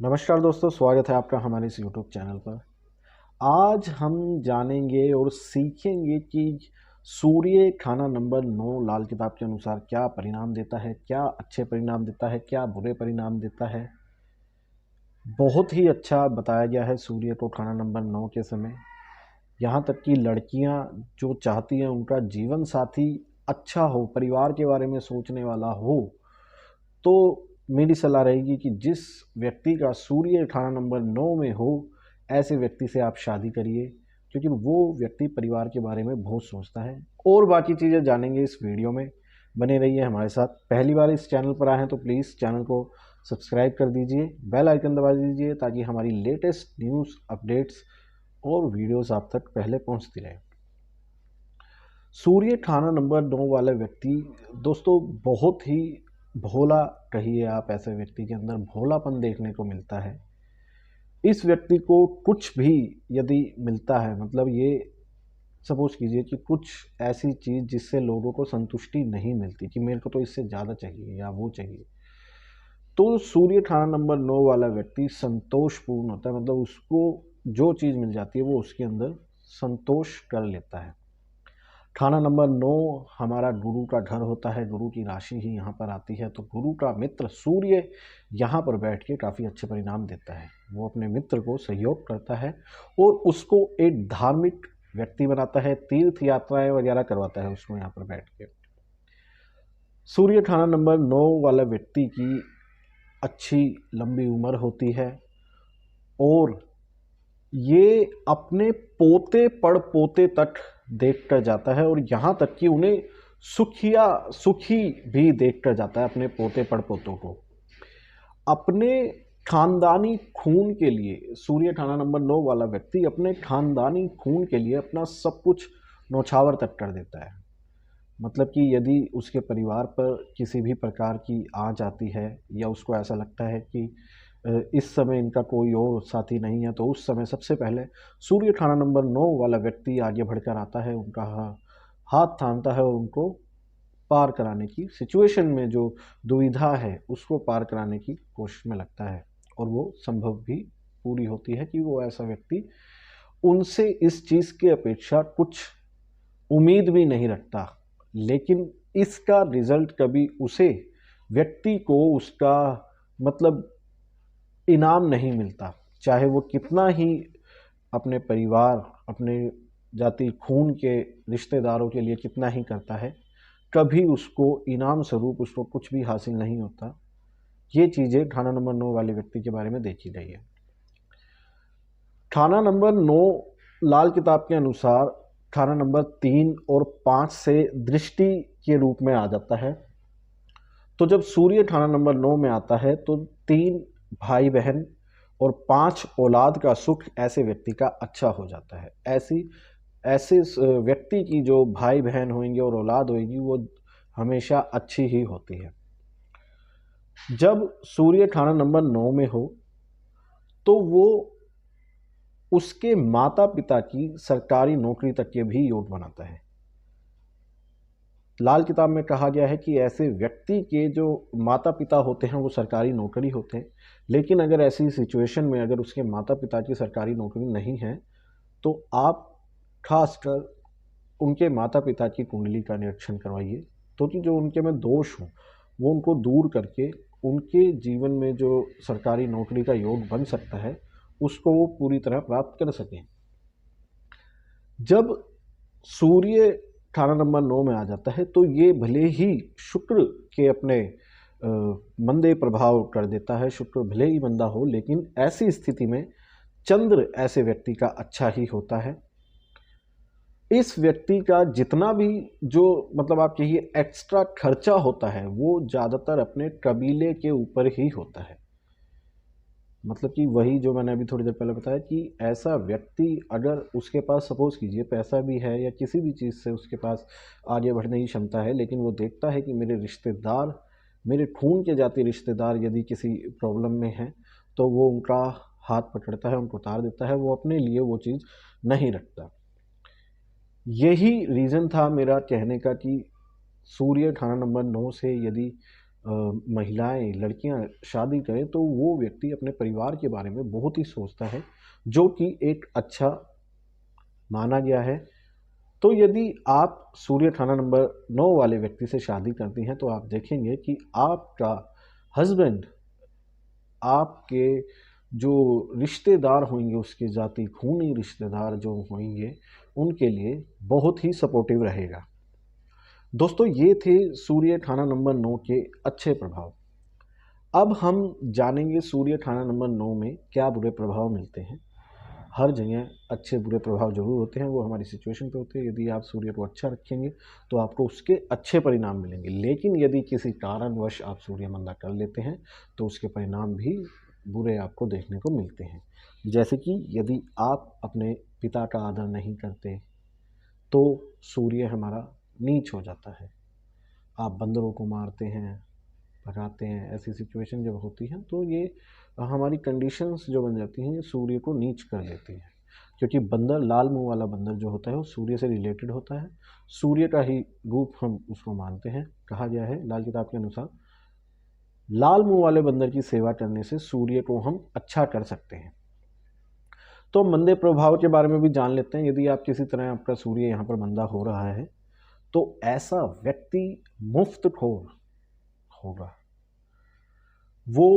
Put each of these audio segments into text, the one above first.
नमस्कार दोस्तों, स्वागत है आपका हमारे इस यूट्यूब चैनल पर। आज हम जानेंगे और सीखेंगे कि सूर्य खाना नंबर 9 लाल किताब के अनुसार क्या परिणाम देता है, क्या अच्छे परिणाम देता है, क्या बुरे परिणाम देता है। बहुत ही अच्छा बताया गया है सूर्य को खाना नंबर 9 के समय। यहाँ तक कि लड़कियाँ जो चाहती हैं उनका जीवन साथी अच्छा हो, परिवार के बारे में सोचने वाला हो, तो मेरी सलाह रहेगी कि जिस व्यक्ति का सूर्य खाना नंबर 9 में हो, ऐसे व्यक्ति से आप शादी करिए, क्योंकि वो व्यक्ति परिवार के बारे में बहुत सोचता है। और बाकी चीज़ें जानेंगे इस वीडियो में, बने रहिए हमारे साथ। पहली बार इस चैनल पर आए हैं तो प्लीज़ चैनल को सब्सक्राइब कर दीजिए, बेल आइकन दबा दीजिए ताकि हमारी लेटेस्ट न्यूज़ अपडेट्स और वीडियोस आप तक पहले पहुंचती रहे। सूर्य खाना नंबर 9 वाला व्यक्ति दोस्तों बहुत ही भोला, कहिए आप, ऐसे व्यक्ति के अंदर भोलापन देखने को मिलता है। इस व्यक्ति को कुछ भी यदि मिलता है, मतलब ये सपोज कीजिए कि कुछ ऐसी चीज़ जिससे लोगों को संतुष्टि नहीं मिलती कि मेरे को तो इससे ज़्यादा चाहिए या वो चाहिए, तो सूर्य खाना नंबर 9 वाला व्यक्ति संतोषपूर्ण होता है। मतलब उसको जो चीज़ मिल जाती है वो उसके अंदर संतोष कर लेता है। खाना नंबर 9 हमारा गुरु का घर होता है, गुरु की राशि ही यहाँ पर आती है, तो गुरु का मित्र सूर्य यहाँ पर बैठ के काफ़ी अच्छे परिणाम देता है। वो अपने मित्र को सहयोग करता है और उसको एक धार्मिक व्यक्ति बनाता है, तीर्थ यात्राएं वगैरह करवाता है उसको यहाँ पर बैठ के। सूर्य खाना नंबर 9 वाला व्यक्ति की अच्छी लंबी उम्र होती है और ये अपने पोते पड़पोते तक देखकर जाता है और यहाँ तक कि उन्हें सुखी भी देखकर जाता है अपने पोते पड़पोतों को। अपने खानदानी खून के लिए सूर्य खाना नंबर 9 वाला व्यक्ति अपने खानदानी खून के लिए अपना सब कुछ नौछावर तक कर देता है। मतलब कि यदि उसके परिवार पर किसी भी प्रकार की आँच आती है या उसको ऐसा लगता है कि इस समय इनका कोई और साथी नहीं है, तो उस समय सबसे पहले सूर्य खाना नंबर 9 वाला व्यक्ति आगे बढ़कर आता है, उनका हाथ थामता है और उनको पार कराने की सिचुएशन में, जो दुविधा है उसको पार कराने की कोशिश में लगता है। और वो संभव भी पूरी होती है कि वो ऐसा व्यक्ति उनसे इस चीज़ की अपेक्षा कुछ उम्मीद भी नहीं रखता, लेकिन इसका रिजल्ट कभी उसे व्यक्ति को उसका मतलब इनाम नहीं मिलता। चाहे वो कितना ही अपने परिवार, अपने जाति खून के रिश्तेदारों के लिए कितना ही करता है, कभी उसको इनाम स्वरूप उसको कुछ भी हासिल नहीं होता। ये चीज़ें खाना नंबर 9 वाले व्यक्ति के बारे में देखी गई है। खाना नंबर 9 लाल किताब के अनुसार खाना नंबर 3 और 5 से दृष्टि के रूप में आ जाता है। तो जब सूर्य खाना नंबर 9 में आता है तो 3 भाई बहन और 5 औलाद का सुख ऐसे व्यक्ति का अच्छा हो जाता है। ऐसे व्यक्ति की जो भाई बहन होंगे और औलाद होगी वो हमेशा अच्छी ही होती है। जब सूर्य खाना नंबर 9 में हो तो वो उसके माता पिता की सरकारी नौकरी तक के भी योग बनाता है। लाल किताब में कहा गया है कि ऐसे व्यक्ति के जो माता पिता होते हैं वो सरकारी नौकरी होते हैं, लेकिन अगर ऐसी सिचुएशन में अगर उसके माता पिता की सरकारी नौकरी नहीं है तो आप खासकर उनके माता पिता की कुंडली का निरीक्षण करवाइए, क्योंकि जो उनके में दोष हो वो उनको दूर करके उनके जीवन में जो सरकारी नौकरी का योग बन सकता है उसको वो पूरी तरह प्राप्त कर सकें। जब सूर्य खाना नंबर 9 में आ जाता है तो ये भले ही शुक्र के अपने मंदे प्रभाव कर देता है, शुक्र भले ही मंदा हो, लेकिन ऐसी स्थिति में चंद्र ऐसे व्यक्ति का अच्छा ही होता है। इस व्यक्ति का जितना भी जो मतलब आप कहिए एक्स्ट्रा खर्चा होता है वो ज़्यादातर अपने कबीले के ऊपर ही होता है। मतलब कि वही जो मैंने अभी थोड़ी देर पहले बताया कि ऐसा व्यक्ति अगर उसके पास सपोज कीजिए पैसा भी है या किसी भी चीज़ से उसके पास आगे बढ़ने की क्षमता है, लेकिन वो देखता है कि मेरे रिश्तेदार, मेरे खून के जाति रिश्तेदार यदि किसी प्रॉब्लम में हैं तो वो उनका हाथ पकड़ता है, उनको उतार देता है, वो अपने लिए वो चीज़ नहीं रखता। यही रीज़न था मेरा कहने का कि सूर्य खाना नंबर 9 से यदि महिलाएं, लड़कियां शादी करें तो वो व्यक्ति अपने परिवार के बारे में बहुत ही सोचता है, जो कि एक अच्छा माना गया है। तो यदि आप सूर्य खाना नंबर 9 वाले व्यक्ति से शादी करती हैं तो आप देखेंगे कि आपका हस्बैंड, आपके जो रिश्तेदार होंगे, उसके जाति खूनी रिश्तेदार जो होंगे, उनके लिए बहुत ही सपोर्टिव रहेगा। दोस्तों, ये थे सूर्य खाना नंबर 9 के अच्छे प्रभाव। अब हम जानेंगे सूर्य खाना नंबर 9 में क्या बुरे प्रभाव मिलते हैं। हर जगह अच्छे बुरे प्रभाव जरूर होते हैं, वो हमारी सिचुएशन पे होते हैं। यदि आप सूर्य को अच्छा रखेंगे तो आपको उसके अच्छे परिणाम मिलेंगे, लेकिन यदि किसी कारणवश आप सूर्य मंदा कर लेते हैं तो उसके परिणाम भी बुरे आपको देखने को मिलते हैं। जैसे कि यदि आप अपने पिता का आदर नहीं करते तो सूर्य हमारा नीच हो जाता है। आप बंदरों को मारते हैं, भगाते हैं, ऐसी सिचुएशन जब होती है तो ये हमारी कंडीशंस जो बन जाती हैं, ये सूर्य को नीच कर देती हैं। क्योंकि बंदर, लाल मुंह वाला बंदर जो होता है वो सूर्य से रिलेटेड होता है, सूर्य का ही रूप हम उसको मानते हैं। कहा गया है लाल किताब के अनुसार, लाल मुंह वाले बंदर की सेवा करने से सूर्य को हम अच्छा कर सकते हैं। तो मंदे प्रभाव के बारे में भी जान लेते हैं। यदि आप किसी तरह आपका सूर्य यहाँ पर मंदा हो रहा है तो ऐसा व्यक्ति मुफ्तखोर होगा। वो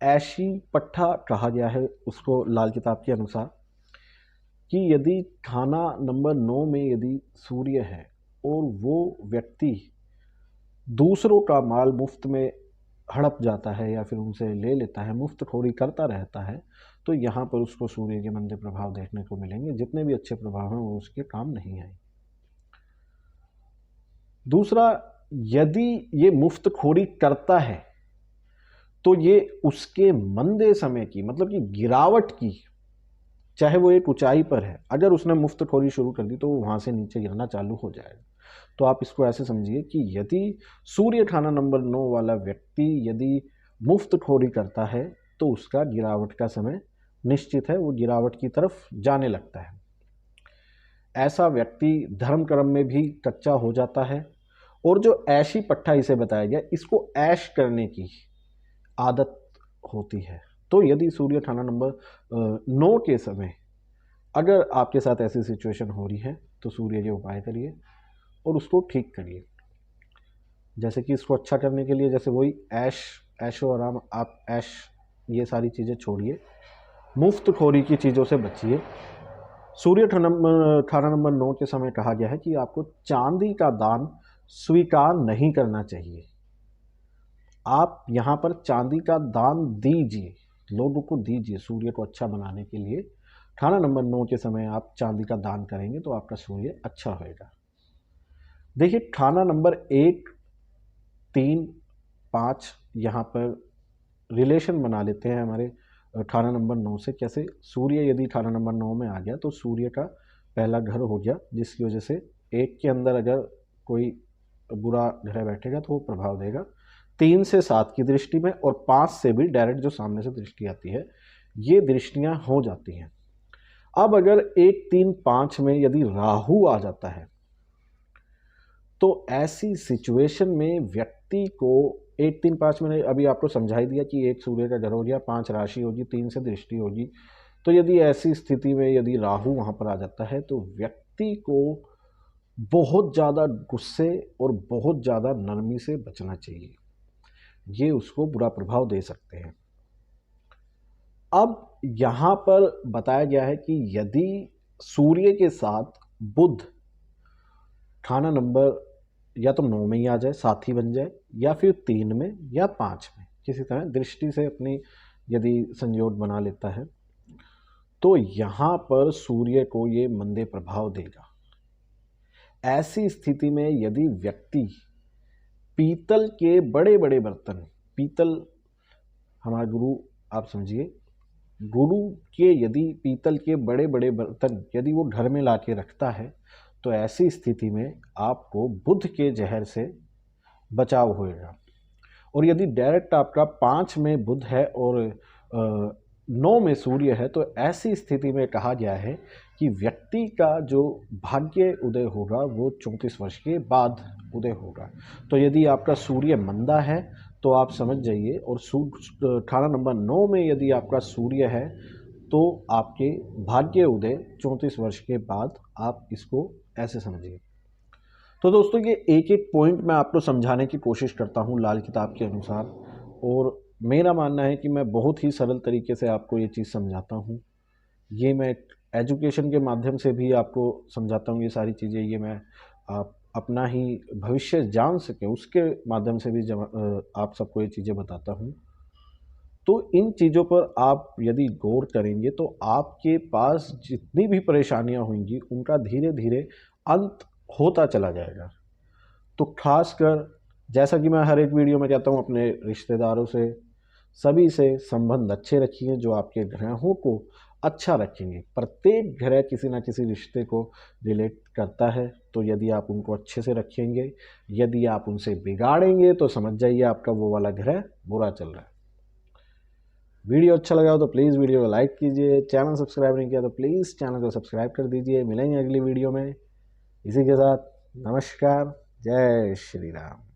ऐशी पट्टा कहा गया है उसको लाल किताब के अनुसार कि यदि खाना नंबर 9 में यदि सूर्य है और वो व्यक्ति दूसरों का माल मुफ्त में हड़प जाता है या फिर उनसे ले लेता है, मुफ्तखोरी करता रहता है, तो यहाँ पर उसको सूर्य के मंदे प्रभाव देखने को मिलेंगे। जितने भी अच्छे प्रभाव हैं वो उसके काम नहीं आए। दूसरा, यदि ये मुफ्तखोरी करता है तो ये उसके मंदे समय की, मतलब कि गिरावट की, चाहे वो एक ऊंचाई पर है, अगर उसने मुफ्तखोरी शुरू कर दी तो वो वहां से नीचे गिरना चालू हो जाएगा। तो आप इसको ऐसे समझिए कि यदि सूर्य खाना नंबर 9 वाला व्यक्ति यदि मुफ्तखोरी करता है तो उसका गिरावट का समय निश्चित है, वो गिरावट की तरफ जाने लगता है। ऐसा व्यक्ति धर्म कर्म में भी कच्चा हो जाता है। और जो ऐशी पट्टा इसे बताया गया, इसको ऐश करने की आदत होती है। तो यदि सूर्य खाना नंबर 9 के समय अगर आपके साथ ऐसी सिचुएशन हो रही है तो सूर्य के उपाय करिए और उसको ठीक करिए। जैसे कि इसको अच्छा करने के लिए, जैसे वही ऐशो आराम, आप ऐश ये सारी चीज़ें छोड़िए, मुफ्तखोरी की चीज़ों से बचिए। सूर्य खाना नंबर 9 के समय कहा गया है कि आपको चांदी का दान स्वीकार नहीं करना चाहिए। आप यहाँ पर चांदी का दान दीजिए, लोगों को दीजिए। सूर्य को अच्छा बनाने के लिए खाना नंबर 9 के समय आप चांदी का दान करेंगे तो आपका सूर्य अच्छा होएगा। देखिए, खाना नंबर 1, 3, 5 यहाँ पर रिलेशन बना लेते हैं हमारे खाना नंबर 9 से। कैसे? सूर्य यदि खाना नंबर 9 में आ गया तो सूर्य का पहला घर हो गया, जिसकी वजह से 1 के अंदर अगर कोई बुरा ग्रह बैठेगा तो वो प्रभाव देगा। 3 से 7 की दृष्टि में और 5 से भी डायरेक्ट जो सामने से दृष्टि आती है, ये दृष्टियां हो जाती हैं। अब अगर 1, 3, 5 में यदि राहु आ जाता है तो ऐसी सिचुएशन में व्यक्ति को 1, 3, 5 मैंने अभी आपको समझा ही दिया कि 1 सूर्य का घर हो गया, 5 राशि होगी, 3 से दृष्टि होगी। तो यदि ऐसी स्थिति में यदि राहु वहाँ पर आ जाता है तो व्यक्ति को बहुत ज़्यादा गुस्से और बहुत ज़्यादा नरमी से बचना चाहिए। ये उसको बुरा प्रभाव दे सकते हैं। अब यहाँ पर बताया गया है कि यदि सूर्य के साथ बुध खाना नंबर या तो 9 में ही आ जाए, साथी बन जाए, या फिर 3 में या 5 में किसी तरह दृष्टि से अपनी यदि संयोग बना लेता है तो यहाँ पर सूर्य को ये मंदे प्रभाव देगा। ऐसी स्थिति में यदि व्यक्ति पीतल के बड़े बड़े बर्तन, पीतल हमारा गुरु, आप समझिए गुरु के यदि पीतल के बड़े बड़े बर्तन यदि वो घर में ला के रखता है तो ऐसी स्थिति में आपको बुध के जहर से बचाव होएगा। और यदि डायरेक्ट आपका 5 में बुध है और 9 में सूर्य है तो ऐसी स्थिति में कहा गया है कि व्यक्ति का जो भाग्य उदय होगा वो 34 वर्ष के बाद उदय होगा। तो यदि आपका सूर्य मंदा है तो आप समझ जाइए। और खाना नंबर 9 में यदि आपका सूर्य है तो आपके भाग्य उदय 34 वर्ष के बाद, आप इसको ऐसे समझिए। तो दोस्तों ये एक एक पॉइंट मैं आपको समझाने की कोशिश करता हूँ लाल किताब के अनुसार, और मेरा मानना है कि मैं बहुत ही सरल तरीके से आपको ये चीज़ समझाता हूँ। ये मैं एजुकेशन के माध्यम से भी आपको समझाता हूँ ये सारी चीज़ें। ये मैं आप अपना ही भविष्य जान सके उसके माध्यम से भी आप सबको ये चीज़ें बताता हूँ। तो इन चीज़ों पर आप यदि गौर करेंगे तो आपके पास जितनी भी परेशानियां होंगी उनका धीरे धीरे अंत होता चला जाएगा। तो खासकर जैसा कि मैं हर एक वीडियो में कहता हूँ, अपने रिश्तेदारों से, सभी से संबंध अच्छे रखिए जो आपके ग्रहों को अच्छा रखेंगे। प्रत्येक ग्रह किसी ना किसी रिश्ते को रिलेट करता है, तो यदि आप उनको अच्छे से रखेंगे, यदि आप उनसे बिगाड़ेंगे तो समझ जाइए आपका वो वाला ग्रह बुरा चल रहा है। वीडियो अच्छा लगा हो तो प्लीज़ वीडियो को लाइक कीजिए, चैनल सब्सक्राइब नहीं किया तो प्लीज़ चैनल को सब्सक्राइब कर दीजिए। मिलेंगे अगली वीडियो में। इसी के साथ नमस्कार, जय श्री राम।